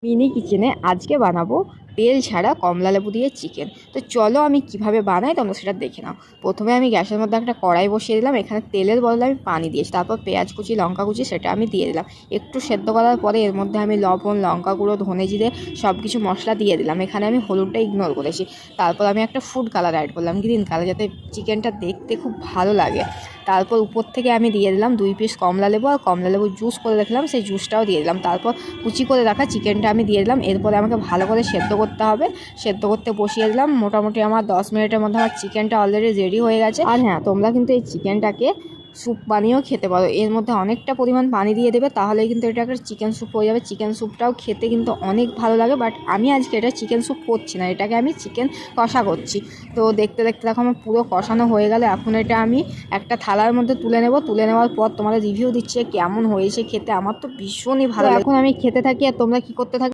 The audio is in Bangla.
মিনি কিচেনে আজকে বানাবো তেল ছাড়া কমলা লেবু দিয়ে চিকেন। তো চলো আমি কিভাবে বানাই তোমরা সেটা দেখে নাও। প্রথমে আমি গ্যাসের মধ্যে একটা কড়াই বসিয়ে দিলাম। এখানে তেলের বদলে আমি পানি দিয়েছি। তারপর পেঁয়াজ কুচি, লঙ্কা কুচি সেটা আমি দিয়ে দিলাম। একটু সেদ্ধ করার পরে এর মধ্যে আমি লবণ, লঙ্কা গুঁড়ো, ধনে জিরে সব কিছু মশলা দিয়ে দিলাম। এখানে আমি হলুদটা ইগনোর করেছি। তারপর আমি একটা ফুড কালার অ্যাড করলাম, গ্রিন কালার, যাতে চিকেনটা দেখতে খুব ভালো লাগে। তারপর উপর থেকে আমি দিয়ে দিলাম 2 পিস কমলা লেবু, আর কমলা লেবু জুস করে রাখলাম সেই জুসটাও দিয়ে দিলাম। তারপর কুচি করে রাখা চিকেনটা আমি দিয়ে দিলাম। এরপরে আমাকে ভালো করে সেদ্ধ করতে হবে। সেদ্ধ করতে বসিয়ে দিলাম। মোটামুটি আমার 10 মিনিটের মধ্যে আমার চিকেনটা অলরেডি রেডি হয়ে গেছে। আর হ্যাঁ, তোমরা কিন্তু এই চিকেনটাকে স্যুপ বানিয়েও খেতে পারো। এর মধ্যে অনেকটা পরিমাণ পানি দিয়ে দেবে, তাহলেই কিন্তু এটা একটা চিকেন স্যুপ হয়ে যাবে। চিকেন স্যুপটাও খেতে কিন্তু অনেক ভালো লাগে, বাট আমি আজকে এটা চিকেন স্যুপ করছি না, এটাকে আমি চিকেন কষা করছি। তো দেখতে দেখতে দেখো আমার পুরো কষানো হয়ে গেল। এখন এটা আমি একটা থালার মধ্যে তুলে নেব। তুলে নেওয়ার পর তোমাদের রিভিউ দিচ্ছে কেমন হয়েছে খেতে। আমার তো ভীষণই ভালো লাগে। এখন আমি খেতে থাকি আর তোমরা কি করতে থাকো।